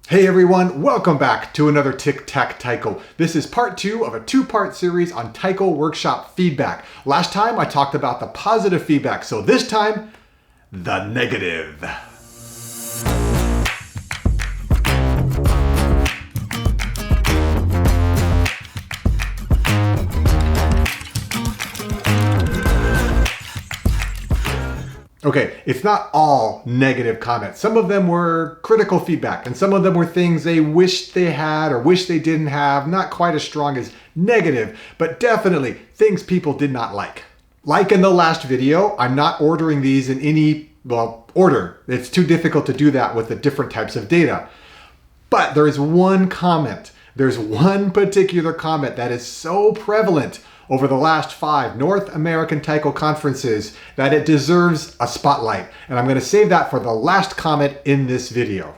Hey everyone, welcome back to another Tic Tac Taiko. This is part 2 of a 2-part series on Taiko Workshop feedback. Last time I talked about the positive feedback, so this time, the negative. Okay, it's not all negative comments. Some of them were critical feedback, and some of them were things they wished they had or wish they didn't have, not quite as strong as negative, but definitely things people did not like. Like in the last video, I'm not ordering these in any, order. It's too difficult to do that with the different types of data. But there is one comment. There's one particular comment that is so prevalent over the last 5 North American Taiko conferences that it deserves a spotlight. And I'm going to save that for the last comment in this video.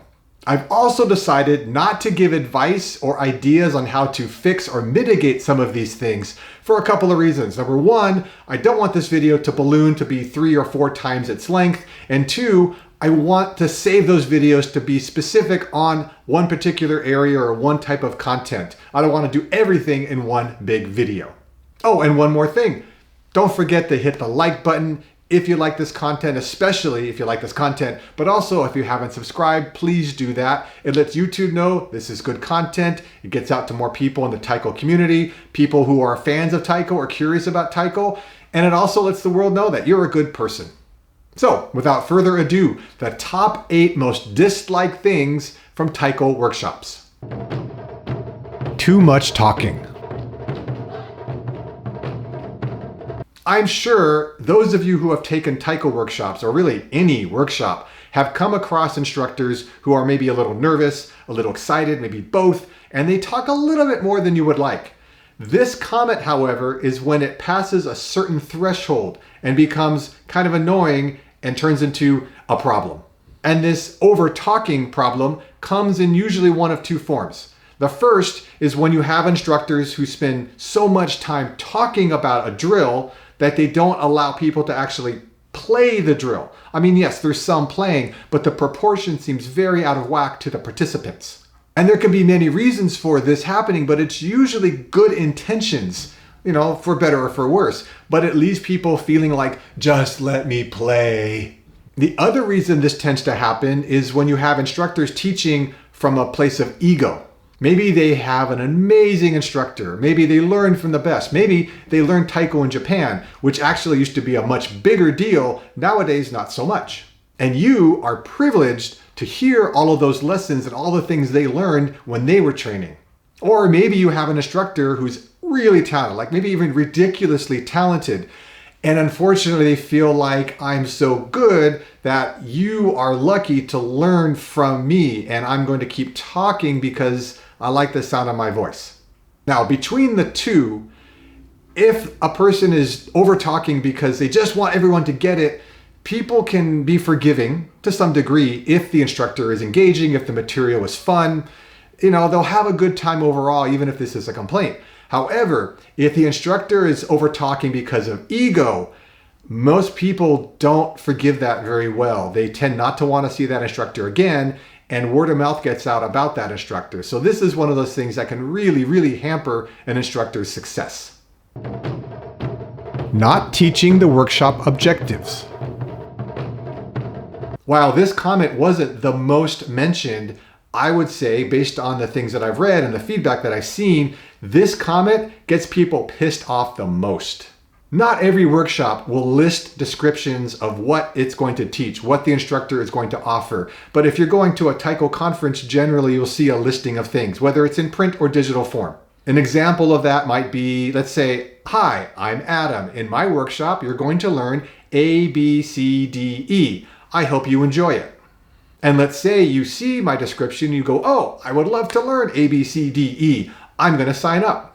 I've also decided not to give advice or ideas on how to fix or mitigate some of these things for a couple of reasons. Number 1, I don't want this video to balloon to be 3 or 4 times its length. And 2, I want to save those videos to be specific on one particular area or one type of content. I don't want to do everything in one big video. Oh, and one more thing. Don't forget to hit the like button if you like this content, especially if you like this content, but also if you haven't subscribed, please do that. It lets YouTube know this is good content. It gets out to more people in the Taiko community, people who are fans of Taiko or curious about Taiko, and it also lets the world know that you're a good person. So, without further ado, the top 8 most disliked things from Taiko workshops. Too much talking. I'm sure those of you who have taken Taiko workshops, or really any workshop, have come across instructors who are maybe a little nervous, a little excited, maybe both, and they talk a little bit more than you would like. This comment, however, is when it passes a certain threshold and becomes kind of annoying and turns into a problem. And this over-talking problem comes in usually one of 2 forms. The first is when you have instructors who spend so much time talking about a drill that they don't allow people to actually play the drill. I mean, yes, there's some playing, but the proportion seems very out of whack to the participants. And there can be many reasons for this happening, but it's usually good intentions, for better or for worse, but it leaves people feeling like, just let me play. The other reason this tends to happen is when you have instructors teaching from a place of ego. Maybe they have an amazing instructor. Maybe they learned from the best. Maybe they learned Taiko in Japan, which actually used to be a much bigger deal. Nowadays, not so much. And you are privileged to hear all of those lessons and all the things they learned when they were training. Or maybe you have an instructor who's really talented, like maybe even ridiculously talented. And unfortunately, they feel like I'm so good that you are lucky to learn from me. And I'm going to keep talking because I like the sound of my voice. Now, between the two, if a person is over talking because they just want everyone to get it, people can be forgiving to some degree if the instructor is engaging, if the material is fun. They'll have a good time overall, even if this is a complaint. However, if the instructor is over talking because of ego, most people don't forgive that very well. They tend not to want to see that instructor again, and word of mouth gets out about that instructor. So this is one of those things that can really, really hamper an instructor's success. Not teaching the workshop objectives. While this comment wasn't the most mentioned, I would say, based on the things that I've read and the feedback that I've seen, this comment gets people pissed off the most. Not every workshop will list descriptions of what it's going to teach, what the instructor is going to offer. But if you're going to a Taiko conference, generally you'll see a listing of things, whether it's in print or digital form. An example of that might be, let's say, hi, I'm Adam. In my workshop, you're going to learn A, B, C, D, E. I hope you enjoy it. And let's say you see my description, you go, oh, I would love to learn A, B, C, D, E. I'm going to sign up.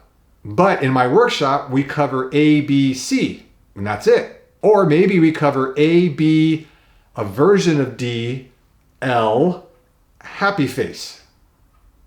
But in my workshop, we cover A, B, C, and that's it. Or maybe we cover A, B, a version of D, L, happy face.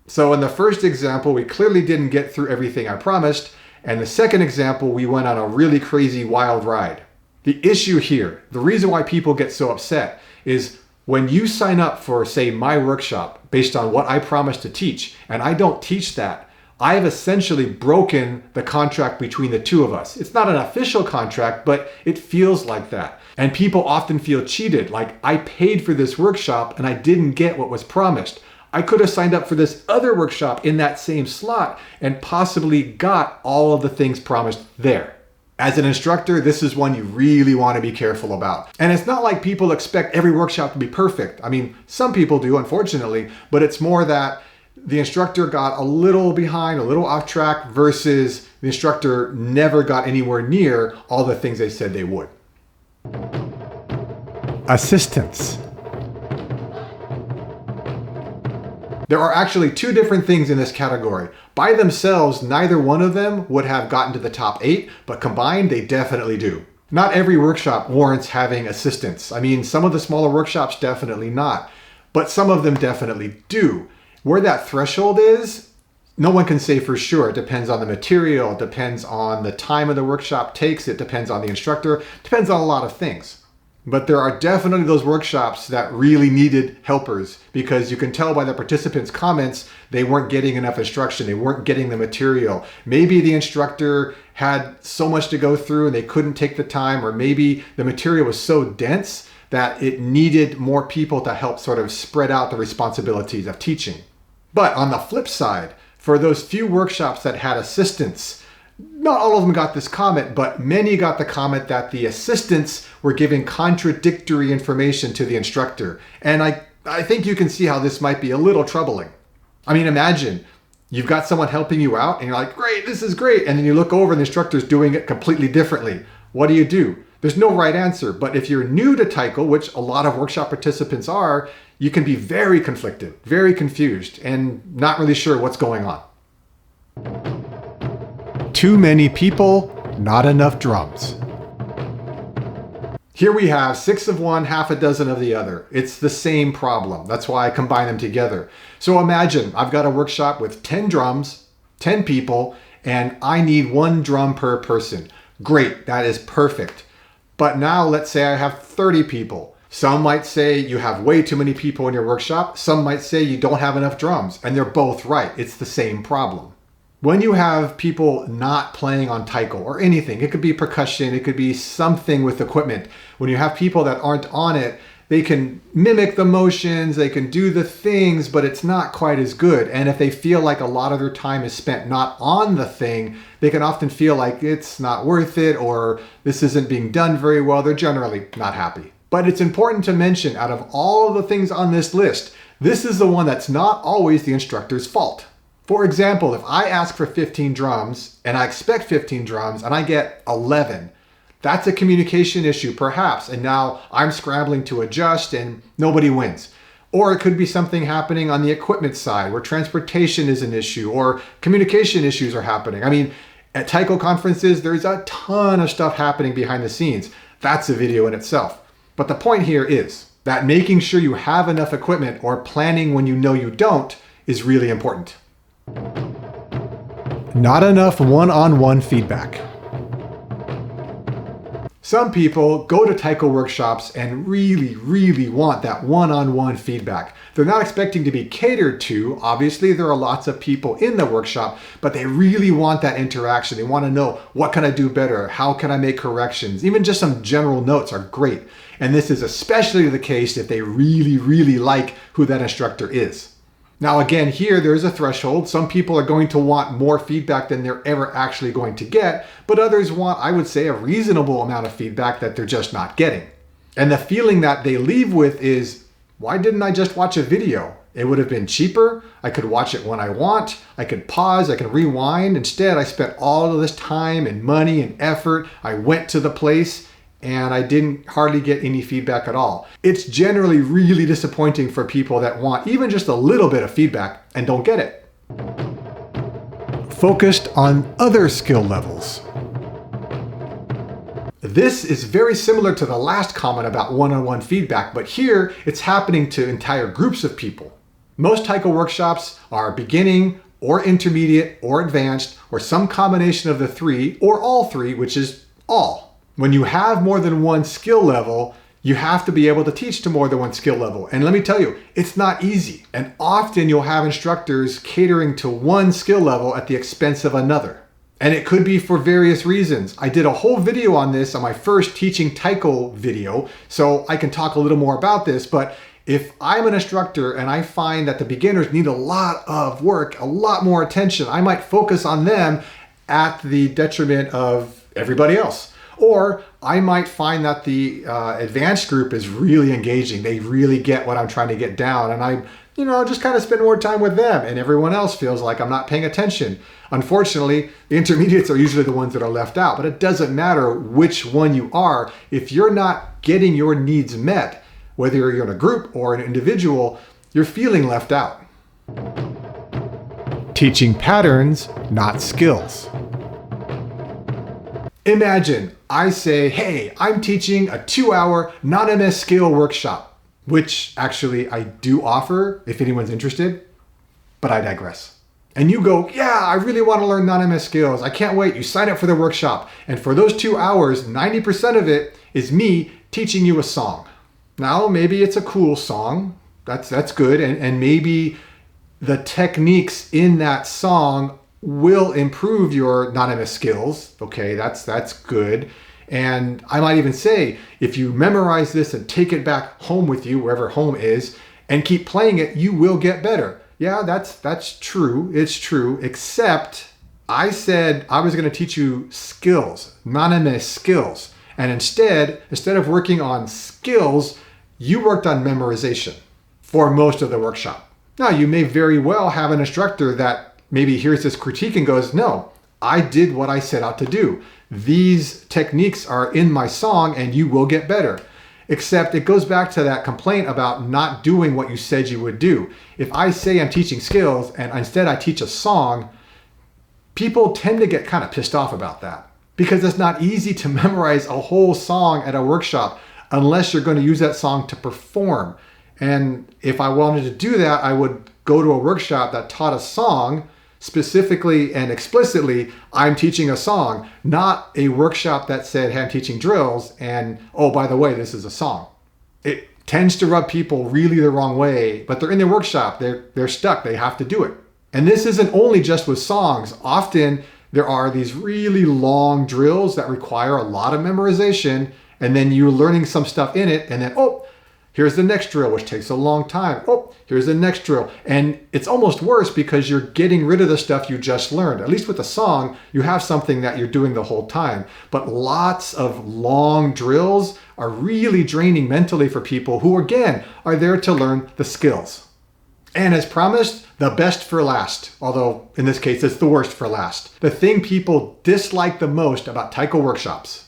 So in the first example, we clearly didn't get through everything I promised. And the second example, we went on a really crazy wild ride. The issue here, the reason why people get so upset is When you sign up for, say, my workshop based on what I promised to teach, and I don't teach that, I've essentially broken the contract between the two of us. It's not an official contract, but it feels like that. And people often feel cheated, like I paid for this workshop and I didn't get what was promised. I could have signed up for this other workshop in that same slot and possibly got all of the things promised there. As an instructor, this is one you really want to be careful about. And it's not like people expect every workshop to be perfect. I mean, some people do, unfortunately, but it's more that the instructor got a little behind, a little off track, versus the instructor never got anywhere near all the things they said they would. Assistance. There are actually two different things in this category. By themselves, neither one of them would have gotten to the top 8, but combined, they definitely do. Not every workshop warrants having assistance. I mean, some of the smaller workshops definitely not, but some of them definitely do. Where that threshold is, no one can say for sure. It depends on the material, it depends on the time of the workshop takes, it depends on the instructor, it depends on a lot of things. But there are definitely those workshops that really needed helpers, because you can tell by the participants' comments they weren't getting enough instruction, they weren't getting the material. Maybe the instructor had so much to go through and they couldn't take the time, or maybe the material was so dense that it needed more people to help sort of spread out the responsibilities of teaching. But on the flip side, for those few workshops that had assistants, not all of them got this comment, but many got the comment that the assistants were giving contradictory information to the instructor. And I think you can see how this might be a little troubling. I mean, imagine you've got someone helping you out and you're like, great, this is great. And then you look over and the instructor's doing it completely differently. What do? There's no right answer. But if you're new to Taiko, which a lot of workshop participants are, you can be very conflicted, very confused, and not really sure what's going on. Too many people, not enough drums. Here we have 6 of one, half a dozen of the other. It's the same problem. That's why I combine them together. So imagine I've got a workshop with 10 drums, 10 people, and I need 1 drum per person. Great, that is perfect. But now let's say I have 30 people. Some might say you have way too many people in your workshop. Some might say you don't have enough drums, and they're both right. It's the same problem. When you have people not playing on taiko or anything, it could be percussion, it could be something with equipment. When you have people that aren't on it, they can mimic the motions, they can do the things, but it's not quite as good. And if they feel like a lot of their time is spent not on the thing, they can often feel like it's not worth it or this isn't being done very well. They're generally not happy. But it's important to mention, out of all of the things on this list, this is the one that's not always the instructor's fault. For example, if I ask for 15 drums and I expect 15 drums and I get 11, that's a communication issue perhaps, and now I'm scrambling to adjust and nobody wins. Or it could be something happening on the equipment side where transportation is an issue or communication issues are happening. I mean, at Taiko conferences, there's a ton of stuff happening behind the scenes. That's a video in itself. But the point here is that making sure you have enough equipment or planning when you know you don't is really important. Not enough one-on-one feedback. Some people go to Taiko workshops and really want that one-on-one feedback. They're not expecting to be catered to. Obviously, there are lots of people in the workshop, but they really want that interaction. They want to know, what can I do better? How can I make corrections? Even just some general notes are great. And this is especially the case if they really like who that instructor is. Now again, here there's a threshold. Some people are going to want more feedback than they're ever actually going to get, but others want, I would say, a reasonable amount of feedback that they're just not getting. And the feeling that they leave with is, why didn't I just watch a video? It would have been cheaper. I could watch it when I want. I could pause, I can rewind. Instead, I spent all of this time and money and effort. I went to the place and I didn't hardly get any feedback at all. It's generally really disappointing for people that want even just a little bit of feedback and don't get it. Focused on other skill levels. This is very similar to the last comment about one-on-one feedback, but here it's happening to entire groups of people. Most Taiko workshops are beginning or intermediate or advanced or some combination of the 3 or all 3, which is all. When you have more than one skill level, You have to be able to teach to more than one skill level. And let me tell you, it's not easy. And often you'll have instructors catering to one skill level at the expense of another. And it could be for various reasons. I did a whole video on this on my first Teaching Taiko video, so I can talk a little more about this. But if I'm an instructor and I find that the beginners need a lot of work, a lot more attention, I might focus on them at the detriment of everybody else. Or I might find that the advanced group is really engaging. They really get what I'm trying to get down. And I, just kind of spend more time with them. And everyone else feels like I'm not paying attention. Unfortunately, the intermediates are usually the ones that are left out. But it doesn't matter which one you are. If you're not getting your needs met, whether you're in a group or an individual, you're feeling left out. Teaching patterns, not skills. Imagine I say, hey, I'm teaching a 2-hour non-MS skill workshop, which actually I do offer if anyone's interested, but I digress. And you go, yeah, I really want to learn non-MS skills. I can't wait. You sign up for the workshop. And for those 2 hours, 90% of it is me teaching you a song. Now, maybe it's a cool song. That's good. And maybe the techniques in that song will improve your non-MS skills. Okay, that's good. And I might even say, if you memorize this and take it back home with you, wherever home is, and keep playing it, you will get better. Yeah, that's true. It's true, except I said I was going to teach you skills, non-MS skills. And instead of working on skills, you worked on memorization for most of the workshop. Now, you may very well have an instructor that maybe hears this critique and goes, no, I did what I set out to do. These techniques are in my song and you will get better. Except it goes back to that complaint about not doing what you said you would do. If I say I'm teaching skills and instead I teach a song, people tend to get kind of pissed off about that because it's not easy to memorize a whole song at a workshop unless you're going to use that song to perform. And if I wanted to do that, I would go to a workshop that taught a song specifically and explicitly. I'm teaching a song, not a workshop that said, hey, I'm teaching drills and, oh, by the way, this is a song. It tends to rub people really the wrong way, but they're in their workshop. They're stuck. They have to do it. And this isn't only just with songs. Often there are these really long drills that require a lot of memorization, and then you're learning some stuff in it, and then, oh, here's the next drill, which takes a long time. Oh, here's the next drill. And it's almost worse because you're getting rid of the stuff you just learned. At least with a song, you have something that you're doing the whole time. But lots of long drills are really draining mentally for people who, again, are there to learn the skills. And as promised, the best for last. Although, in this case, it's the worst for last. The thing people dislike the most about Taiko workshops.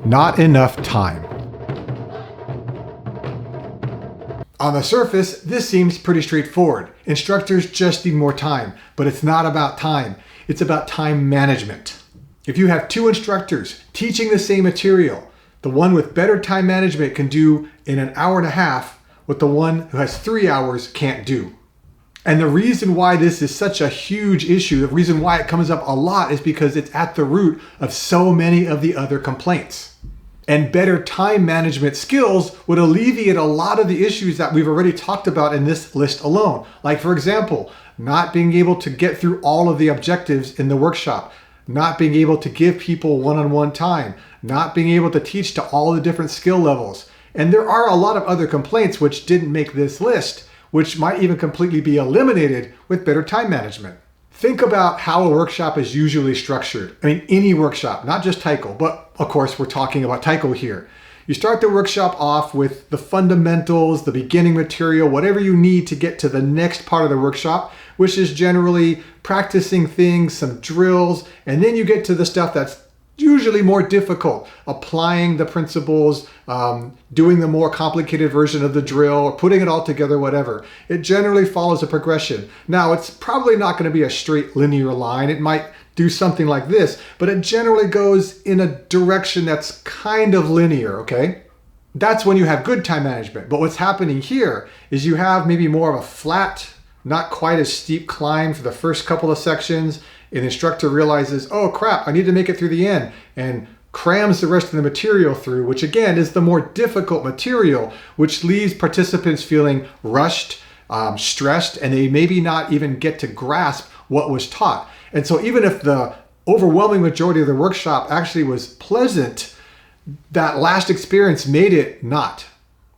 Not enough time. On the surface, this seems pretty straightforward. Instructors just need more time, but it's not about time. It's about time management. If you have 2 instructors teaching the same material, the one with better time management can do in an hour and a half what the one who has 3 hours can't do. And the reason why this is such a huge issue, the reason why it comes up a lot is because it's at the root of so many of the other complaints. And better time management skills would alleviate a lot of the issues that we've already talked about in this list alone. Like, for example, not being able to get through all of the objectives in the workshop, not being able to give people one-on-one time, not being able to teach to all the different skill levels. And there are a lot of other complaints which didn't make this list, which might even completely be eliminated with better time management. Think about how a workshop is usually structured. I mean, any workshop, not just Taiko, but of course we're talking about Taiko here. You start the workshop off with the fundamentals, the beginning material, whatever you need to get to the next part of the workshop, which is generally practicing things, some drills, and then you get to the stuff that's usually more difficult, applying the principles, doing the more complicated version of the drill, or putting it all together, whatever. It generally follows a progression. Now, it's probably not going to be a straight linear line. It might do something like this, but it generally goes in a direction that's kind of linear, okay? That's when you have good time management. But what's happening here is you have maybe more of a flat, not quite as steep climb for the first couple of sections. An instructor realizes, oh crap, I need to make it through the end. And crams the rest of the material through, which again is the more difficult material, which leaves participants feeling rushed, stressed, and they maybe not even get to grasp what was taught. And so even if the overwhelming majority of the workshop actually was pleasant, that last experience made it not.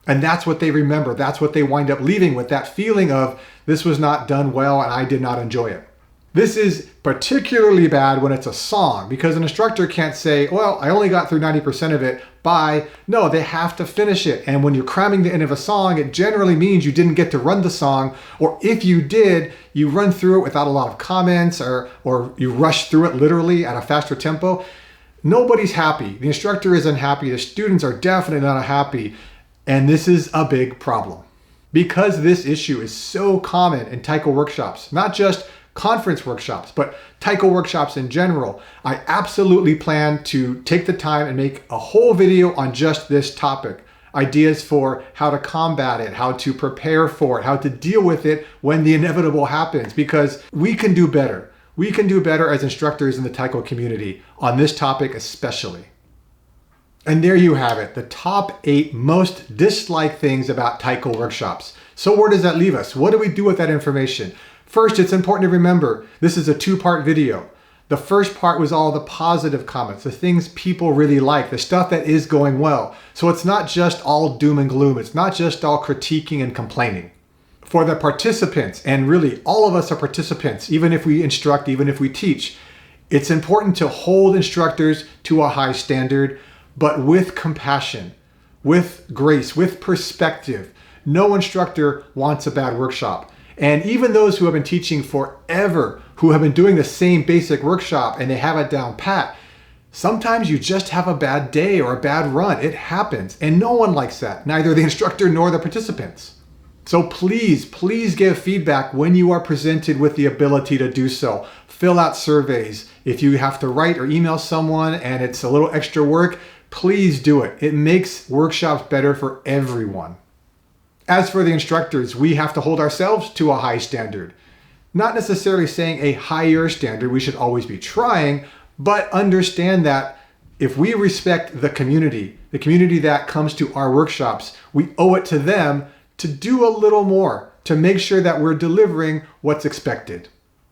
And that's what they remember. That's what they wind up leaving with, that feeling of this was not done well and I did not enjoy it. This is particularly bad when it's a song, because an instructor can't say, well, I only got through 90% of it, bye. No, they have to finish it. And when you're cramming the end of a song, it generally means you didn't get to run the song, or if you did, you run through it without a lot of comments, or you rush through it literally at a faster tempo. Nobody's happy. The instructor isn't happy. The students are definitely not happy. And this is a big problem. Because this issue is so common in Taiko workshops, not just conference workshops, but Taiko workshops in general, I absolutely plan to take the time and make a whole video on just this topic. Ideas for how to combat it, how to prepare for it, how to deal with it when the inevitable happens, because we can do better. We can do better as instructors in the Taiko community on this topic especially. And there you have it, the top 8 most disliked things about Taiko workshops. So where does that leave us? What do we do with that information? First, it's important to remember, this is a 2-part video. The first part was all the positive comments, the things people really like, the stuff that is going well. So it's not just all doom and gloom. It's not just all critiquing and complaining. For the participants, and really all of us are participants, even if we instruct, even if we teach, it's important to hold instructors to a high standard, but with compassion, with grace, with perspective. No instructor wants a bad workshop. And even those who have been teaching forever, who have been doing the same basic workshop and they have it down pat, sometimes you just have a bad day or a bad run. It happens. And no one likes that, neither the instructor nor the participants. So please give feedback when you are presented with the ability to do so. Fill out surveys. If you have to write or email someone and it's a little extra work, please do it. It makes workshops better for everyone. As for the instructors, we have to hold ourselves to a high standard. Not necessarily saying a higher standard, we should always be trying, but understand that if we respect the community that comes to our workshops, we owe it to them to do a little more, to make sure that we're delivering what's expected.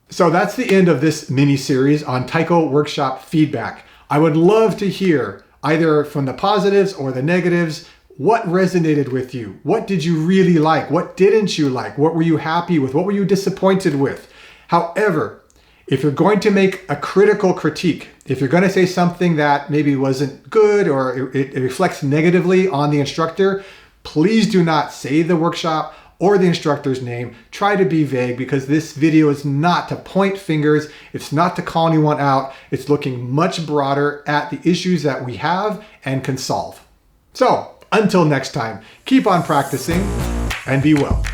So that's the end of this mini-series on Taiko workshop feedback. I would love to hear, either from the positives or the negatives, what resonated with you? What did you really like? What didn't you like? What were you happy with? What were you disappointed with? However, if you're going to make a critical critique, if you're going to say something that maybe wasn't good or it reflects negatively on the instructor, please do not say the workshop or the instructor's name. Try to be vague, because this video is not to point fingers. It's not to call anyone out. It's looking much broader at the issues that we have and can solve. So, until next time, keep on practicing and be well.